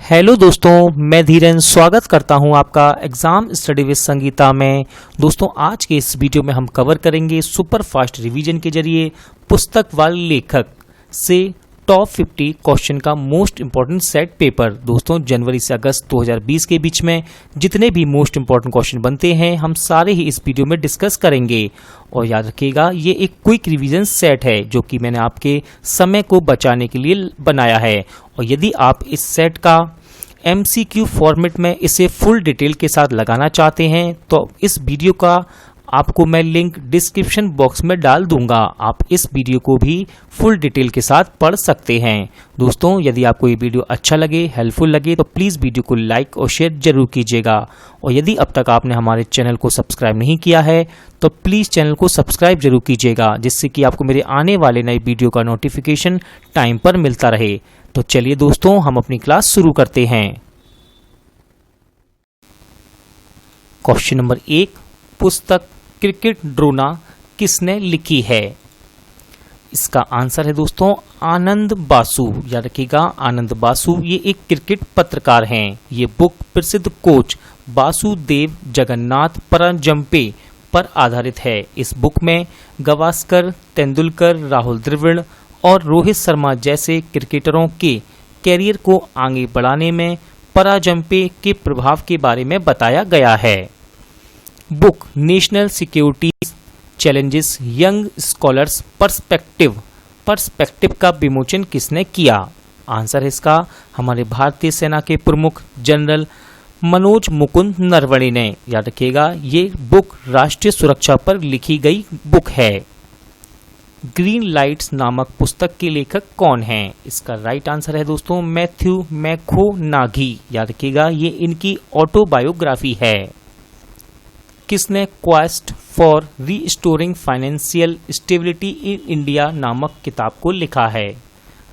Hello दोस्तों, मैं धीरेन स्वागत करता हूं आपका एग्जाम स्टडी विद संगीता में। दोस्तों, आज के इस वीडियो में हम कवर करेंगे सुपर फास्ट रिवीजन के जरिए पुस्तक व लेखक से टॉप 50 क्वेश्चन का मोस्ट इंपॉर्टेंट सेट पेपर। दोस्तों, जनवरी से अगस्त 2020 के बीच में जितने भी मोस्ट इंपॉर्टेंट क्वेश्चन बनते हैं हम सारे ही इस वीडियो में डिस्कस करेंगे। और याद रखिएगा, ये एक क्विक रिवीजन सेट है जो कि मैंने आपके समय को बचाने के लिए बनाया है। और यदि आप इस सेट का MCQ फॉर्मेट में इसे फुल डिटेल के साथ लगाना चाहते हैं तो इस वीडियो का आपको मैं लिंक डिस्क्रिप्शन बॉक्स में डाल दूंगा। आप इस वीडियो को भी फुल डिटेल के साथ पढ़ सकते हैं। दोस्तों, यदि आपको ये वीडियो अच्छा लगे, हेल्पफुल लगे तो प्लीज़ वीडियो को लाइक और शेयर जरूर कीजिएगा। और यदि अब तक आपने हमारे चैनल को सब्सक्राइब नहीं किया है तो प्लीज़ चैनल को सब्सक्राइब जरूर कीजिएगा, जिससे कि आपको मेरे आने वाले नए वीडियो का नोटिफिकेशन टाइम पर मिलता रहे। तो चलिए दोस्तों, हम अपनी क्लास शुरू करते हैं। क्वेश्चन नंबर 1, पुस्तक क्रिकेट ड्रोना किसने लिखी है? इसका आंसर है दोस्तों आनंद बासु। याद रखिएगा, आनंद बासु ये एक क्रिकेट पत्रकार हैं। ये बुक प्रसिद्ध कोच वासुदेव जगन्नाथ परजम्पे पर आधारित है। इस बुक में गावस्कर, तेंदुलकर, राहुल द्रविड़ और रोहित शर्मा जैसे क्रिकेटरों के कैरियर को आगे बढ़ाने में परजम्पे के प्रभाव के बारे में बताया गया है। Book national security challenges young scholars perspective का विमोचन किसने किया? आंसर है इसका हमारे भारतीय सेना के प्रमुख जनरल मनोज मुकुंद नरवणे ने। याद रखिएगा, ये बुक राष्ट्रीय सुरक्षा पर लिखी गई बुक है। ग्रीन लाइट्स नामक पुस्तक के लेखक कौन हैं? इसका राइट आंसर है दोस्तों मैथ्यू मैकोनागी। याद रखिएगा, ये इनकी ऑटोबायोग्राफी है। किसने quest for restoring financial stability in India नामक किताब को लिखा है?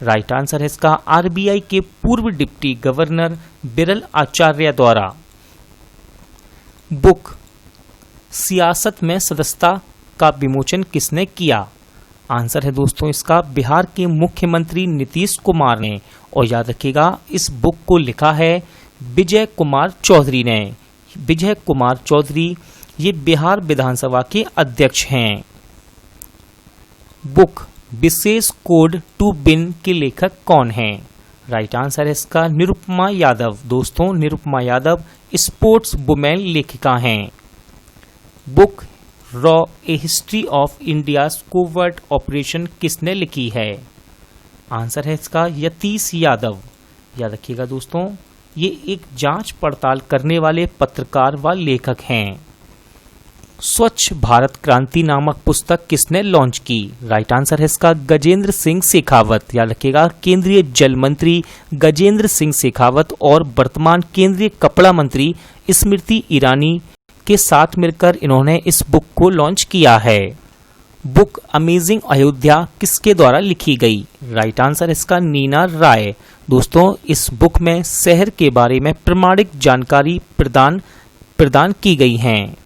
राइट आंसर है इसका RBI के पूर्व डिप्टी गवर्नर बिरल आचार्य द्वारा। बुक सियासत में सदस्यता का विमोचन किसने किया? आंसर है दोस्तों इसका बिहार के मुख्यमंत्री नीतीश कुमार ने। और याद रखिएगा, इस बुक को लिखा है विजय कुमार चौधरी ने। विजय कुमार चौधरी ये बिहार विधानसभा के अध्यक्ष हैं। बुक विशेष कोड टू विन के लेखक कौन हैं? राइट आंसर है इसका निरुपमा यादव। दोस्तों, निरुपमा यादव स्पोर्ट्स वुमेन लेखिका हैं। Book raw A history of India covert operation किसने लिखी है? आंसर है इसका यतीश यादव। याद रखिएगा दोस्तों, ये एक जांच पड़ताल करने वाले पत्रकार व लेखक हैं। स्वच्छ भारत क्रांति नामक पुस्तक किसने लॉन्च की? राइट आंसर है इसका गजेंद्र सिंह शेखावत। याद रखिएगा, केंद्रीय जल मंत्री गजेंद्र सिंह शेखावत और वर्तमान केंद्रीय कपड़ा मंत्री स्मृति ईरानी के साथ मिलकर इन्होंने इस बुक को लॉन्च किया है। बुक अमेजिंग अयोध्या किसके द्वारा लिखी गई? राइट आंसर इसका नीना राय। दोस्तों, इस बुक में शहर के बारे में प्रमाणिक जानकारी प्रदान की गई हैं।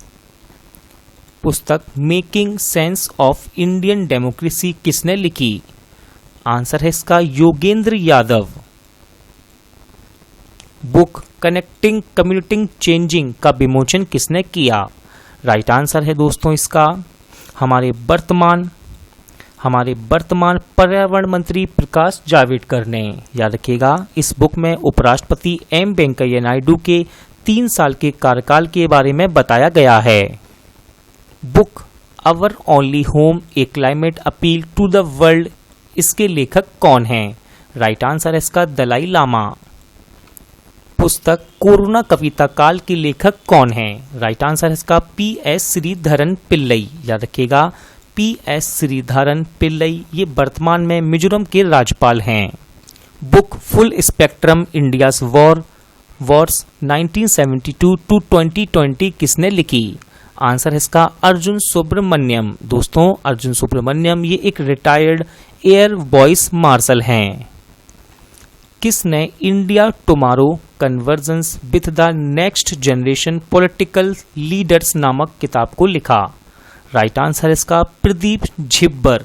पुस्तक making sense of Indian democracy किसने लिखी? आंसर है इसका Yogendra Yadav. Book connecting commuting changing का विमोचन किसने किया? राइट आंसर है दोस्तों इसका हमारे वर्तमान पर्यावरण मंत्री प्रकाश जावड़ेकर ने। याद रखिएगा, इस बुक में उपराष्ट्रपति M वेंकैया नायडू के 3 साल के कार्यकाल के बारे में बताया गया है। Book our only home a climate appeal to the world इसके लेखक कौन हैं? राइट आंसर है इसका दलाई लामा। पुस्तक कोरोना कविता काल के लेखक कौन हैं? राइट आंसर है इसका PS श्रीधरन पिल्लई। याद रखिएगा, PS श्रीधरन पिल्लई ये वर्तमान में मिजोरम के राज्यपाल हैं। Book full spectrum India's wars 1972 to 2020 किसने लिखी? आंसर है इसका अर्जुन सुब्रमण्यम। दोस्तों, अर्जुन सुब्रमण्यम ये एक रिटायर्ड एयर वॉइस मार्शल हैं। किसने India tomorrow convergence with the next generation political leaders नामक किताब को लिखा? राइट आंसर है इसका प्रदीप झिब्बर।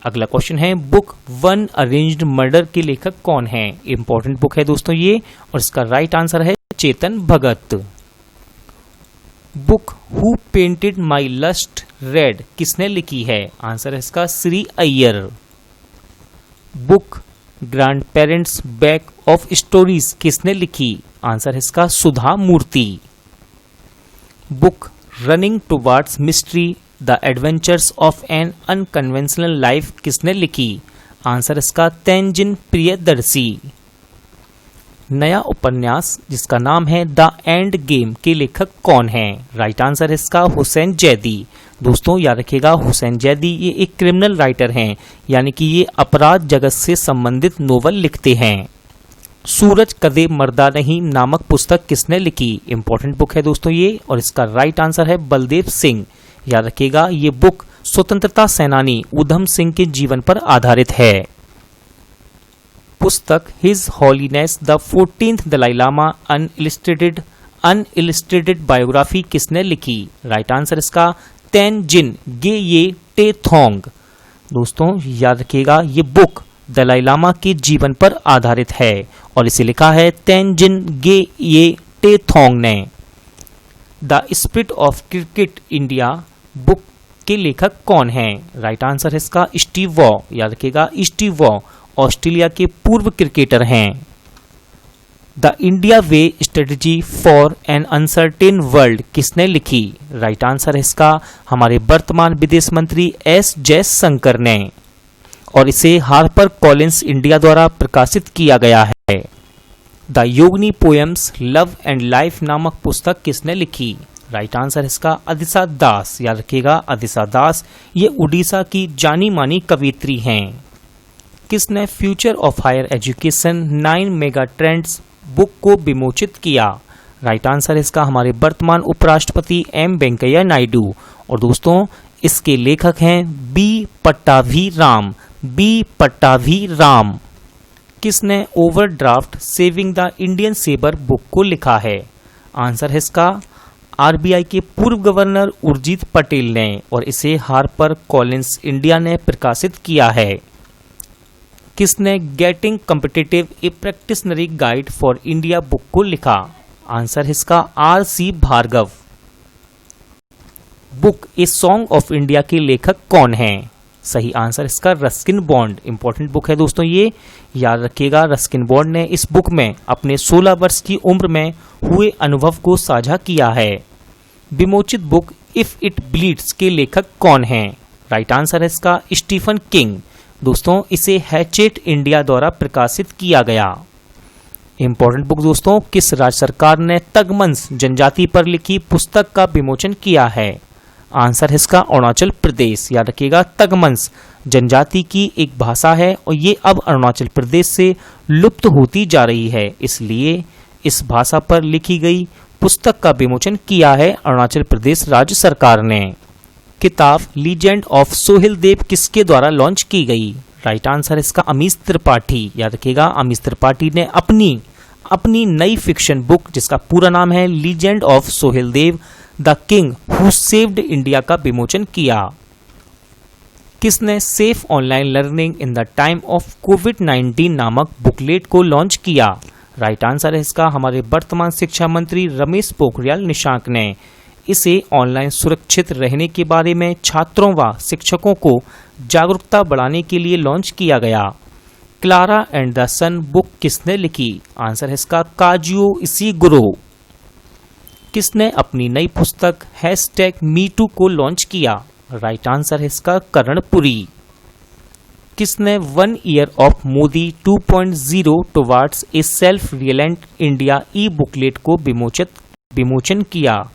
अगला क्वेश्चन है, बुक वन अरेंज्ड मर्डर के लेखक कौन है? इंपॉर्टेंट बुक है दोस्तों ये, और इसका राइट आंसर है Chetan Bhagat. Book who painted my lust red किसने लिखी है? आंसर है इसका Shri Iyer. Book grand parents bag of stories किसने लिखी? आंसर है इसका Sudha Murthy. Book running towards mystery the adventures of an unconventional life किसने लिखी? आंसर इसका तेंजिन प्रियदर्शी। नया उपन्यास जिसका नाम है द एंड गेम के लेखक कौन है? राइट आंसर इसका हुसैन जैदी। दोस्तों याद रखिएगा, हुसैन जैदी ये एक क्रिमिनल राइटर हैं, यानी कि ये अपराध जगत से संबंधित नोवेल लिखते हैं। सूरज कदे मर्दा नहीं नामक पुस्तक किसने लिखी? इंपॉर्टेंट बुक है दोस्तों ये, और इसका राइट आंसर है बलदेव सिंह। याद रखिएगा, ये बुक स्वतंत्रता सेनानी उधम सिंह के जीवन पर आधारित है। पुस्तक his holiness the 14th Dalai Lama an illustrated biography किसने लिखी? राइट आंसर इसका तेंजिन गेये टेथोंग। दोस्तों याद रखिएगा, ये बुक दलाई लामा के जीवन पर आधारित है और इसे लिखा है तेंजिन गेये टेथोंग ने। The spirit of cricket India book के लेखक कौन है? राइट आंसर है इसका स्टीव वॉ। याद रखिएगा, स्टीव वॉ ऑस्ट्रेलिया के पूर्व क्रिकेटर हैं। The India way strategy for an uncertain world किसने लिखी? राइट आंसर है इसका हमारे वर्तमान विदेश मंत्री एस जयशंकर ने, और इसे हार्पर कॉलिंस इंडिया द्वारा प्रकाशित किया गया है। The योगनी poems love and life नामक पुस्तक किसने लिखी? राइट आंसर इसका अदिशा दास। याद रखिएगा, अदिशा दास ये उड़ीसा की जानी मानी कवियत्री हैं। किसने future of higher education 9 mega trends book को विमोचित किया? राइट आंसर इसका हमारे वर्तमान उपराष्ट्रपति एम वेंकैया नायडू, और दोस्तों इसके लेखक हैं बी पट्टाभी राम। बी पट्टाभी राम। किसने overdraft saving the Indian saver book को लिखा है? आंसर है इसका आरबीआई के पूर्व गवर्नर उर्जित पटेल ने, और इसे हार्पर कॉलिंस इंडिया ने प्रकाशित किया है। किसने getting competitive a practitioner's guide for India book को लिखा? आंसर है इसका R C. Bhargava. Book a song of India के लेखक कौन है? सही आंसर इसका रस्किन बॉन्ड। इंपॉर्टेंट बुक है दोस्तों ये, याद रखिएगा। रस्किन बॉन्ड ने इस बुक में अपने 16 वर्ष की उम्र में हुए अनुभव को साझा किया है। विमोचित बुक इफ इट ब्लीड्स के लेखक कौन है? राइट आंसर है इसका स्टीफन किंग। दोस्तों इसे हैचेट इंडिया द्वारा प्रकाशित किया गया। इंपॉर्टेंट बुक दोस्तों, किस राज्य सरकार ने तगमंस जनजाति पर लिखी पुस्तक का विमोचन किया है? आंसर है इसका अरुणाचल प्रदेश। याद रखिएगा, तगमंस जनजाति की एक भाषा है और ये अब अरुणाचल प्रदेश से लुप्त होती जा रही है, इसलिए इस भाषा पर लिखी गई पुस्तक का विमोचन किया है अरुणाचल प्रदेश राज्य सरकार ने। किताब लीजेंड ऑफ सोहेल देव किसके द्वारा लॉन्च की गई? राइट आंसर इसका अमीश त्रिपाठी। याद रखिएगा, अमीश त्रिपाठी ने अपनी नई फिक्शन बुक जिसका पूरा नाम है legend of Suheldev the king who saved India का विमोचन किया। किसने safe online learning in the time of कोविड-19 नामक बुकलेट को लॉन्च किया? राइट आंसर है इसका हमारे वर्तमान शिक्षा मंत्री रमेश पोखरियाल निशंक ने। इसे ऑनलाइन सुरक्षित रहने के बारे में छात्रों व शिक्षकों को जागरूकता बढ़ाने के लिए लॉन्च किया गया। Klara and the Sun book किसने लिखी? आंसर है इसका काजुओ इशिगुरो। किसने अपनी नई पुस्तक #MeToo को लॉन्च किया? राइट आंसर है इसका कर्णपुरी। किसने 1 year of Modi 2.0 towards a self reliant India E booklet को विमोचन किया?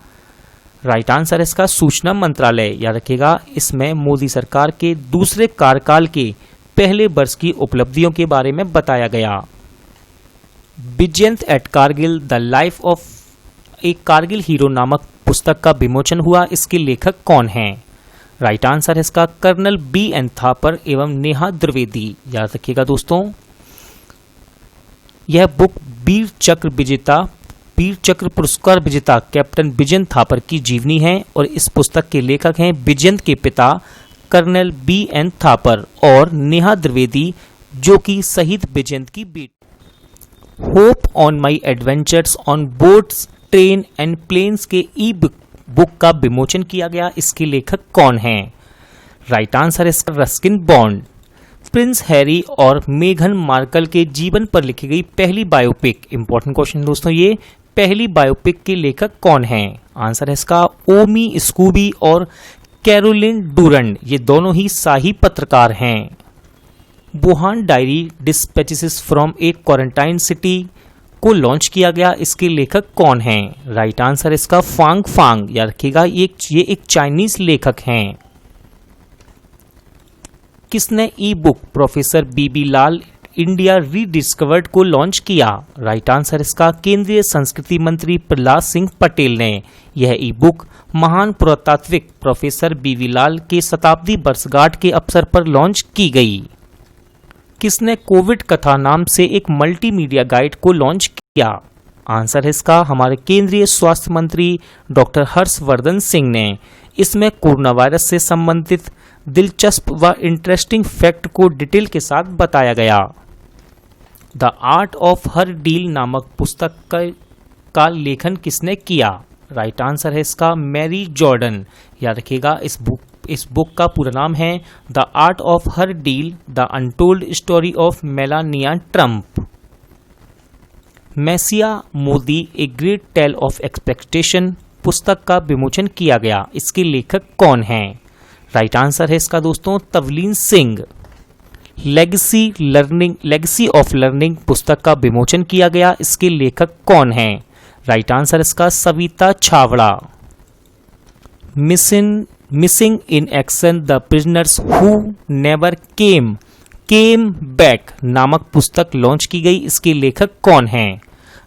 राइट आंसर इसका सूचना मंत्रालय। याद रखिएगा, इसमें मोदी सरकार के दूसरे कार्यकाल के पहले वर्ष की उपलब्धियों के बारे में बताया गया। Vijyant at Kargil the life of एक कारगिल हीरो नामक पुस्तक का विमोचन हुआ, इसके लेखक कौन हैं? राइट आंसर है इसका कर्नल B.N. थापर एवं नेहा द्विवेदी। याद रखिएगा दोस्तों, यह बुक वीर चक्र पुरस्कार विजेता कैप्टन विजयंत थापर की जीवनी है और इस पुस्तक के लेखक हैं विजयंत के पिता कर्नल BN थापर और नेहा द्विवेदी जो कि शहीद विजयंत की बेटी। Hope on my adventures on boats train and planes के ई बुक का विमोचन किया गया। इसके लेखक कौन हैं? राइट आंसर है इसका रस्किन बॉन्ड। प्रिंस हैरी और मेघन मार्कल के जीवन पर लिखी गई पहली बायोपिक, इंपॉर्टेंट क्वेश्चन दोस्तों ये, पहली बायोपिक के लेखक कौन हैं? आंसर है इसका ओमी स्कूबी और कैरोलिन डूरंड, ये दोनों ही शाही पत्रकार हैं। Wuhan diary dispatches from A quarantine city को लॉन्च किया गया। इसके लेखक कौन हैं? राइट आंसर इसका फांग फांग, याद रखिएगा ये एक चाइनीज लेखक हैं। किसने ई बुक प्रोफेसर बीबी लाल इंडिया रीडिस्कवर्ड को लॉन्च किया? राइट आंसर इसका केंद्रीय संस्कृति मंत्री प्रहलाद सिंह पटेल ने यह ई बुक महान पुरातात्विक प्रोफेसर बीबी लाल के शताब्दी वर्षगांठ के अवसर पर लॉन्च की गई। किसने कोविड कथा नाम से एक मल्टीमीडिया गाइड को लॉन्च किया? आंसर है इसका हमारे केंद्रीय स्वास्थ्य मंत्री डॉक्टर हर्षवर्धन सिंह ने। इसमें कोरोना वायरस से संबंधित दिलचस्प व इंटरेस्टिंग फैक्ट को डिटेल के साथ बताया गया। The art of her deal नामक पुस्तक का लेखन किसने किया? राइट आंसर है इसका मैरी जॉर्डन। याद रखिएगा इस बुक का पूरा नाम है the art of her deal the untold story of Melania Trump. मैसिया Modi a great tale of expectation पुस्तक का विमोचन किया गया। इसके लेखक कौन हैं? राइट आंसर है इसका दोस्तों Tavleen Singh. Legacy of learning पुस्तक का विमोचन किया गया। इसके लेखक कौन हैं? राइट आंसर इसका Savita Chhawra. Missing in action the prisoners who never came back नामक पुस्तक लॉन्च की गई। इसके लेखक कौन हैं?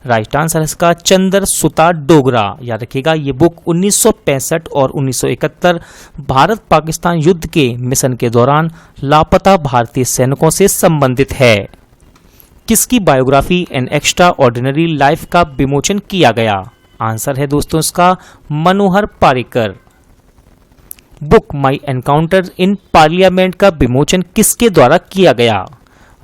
राइट आंसर इसका चंद्र सुता डोगरा। याद रखिएगा ये बुक 1965 और 1971 भारत पाकिस्तान युद्ध के मिशन के दौरान लापता भारतीय सैनिकों से संबंधित है। किसकी biography an extraordinary life का विमोचन किया गया? आंसर है दोस्तों इसका Manohar Parrikar. Book my encounter in parliament का विमोचन किसके द्वारा किया गया?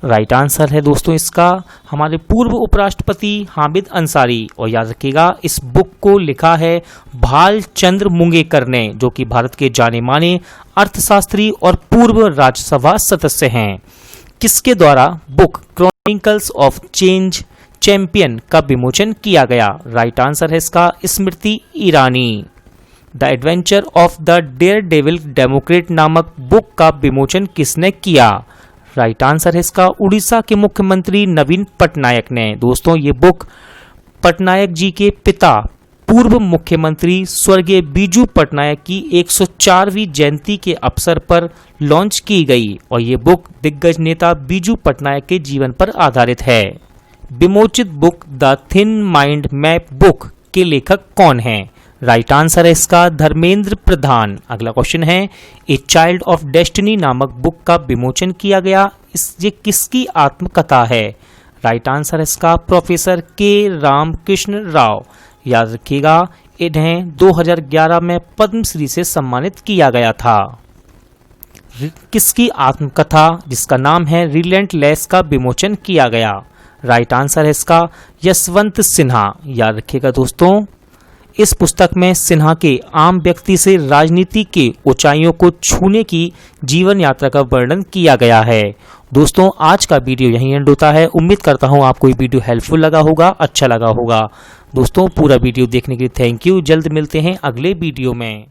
राइट आंसर है दोस्तों इसका हमारे पूर्व उपराष्ट्रपति हामिद अंसारी। और याद रखिएगा इस बुक को लिखा है भाल चंद्र मुंगेकर ने, जो कि भारत के जाने माने अर्थशास्त्री और पूर्व राज्यसभा सदस्य हैं। किसके द्वारा book chronicles of change champion का विमोचन किया गया? राइट आंसर है इसका Smriti Irani. The adventure of the daredevil democrat नामक बुक का विमोचन किसने किया? राइट आंसर है इसका उड़ीसा के मुख्यमंत्री नवीन पटनायक ने। दोस्तों ये बुक पटनायक जी के पिता पूर्व मुख्यमंत्री स्वर्गीय बीजू पटनायक की 104वीं जयंती के अवसर पर लॉन्च की गई और ये बुक दिग्गज नेता बीजू पटनायक के जीवन पर आधारित है। विमोचित book the thin mind map book के लेखक कौन हैं? राइट आंसर है इसका धर्मेंद्र प्रधान। अगला क्वेश्चन है ए चाइल्ड ऑफ डेस्टिनी नामक बुक का विमोचन किया गया। ये किसकी आत्मकथा है? राइट आंसर है इसका प्रोफेसर के रामकृष्ण राव। याद रखिएगा इन्हें 2011 में पद्मश्री से सम्मानित किया गया था। किसकी आत्मकथा जिसका नाम है रिलेंटलेस का विमोचन किया गया? राइट आंसर है इसका यशवंत सिन्हा। याद रखिएगा दोस्तों इस पुस्तक में सिन्हा के आम व्यक्ति से राजनीति के ऊंचाइयों को छूने की जीवन यात्रा का वर्णन किया गया है। दोस्तों आज का वीडियो यहीं एंड होता है। उम्मीद करता हूं आपको ये वीडियो हेल्पफुल लगा होगा, अच्छा लगा होगा। दोस्तों पूरा वीडियो देखने के लिए थैंक यू। जल्द मिलते हैं अगले वीडियो में।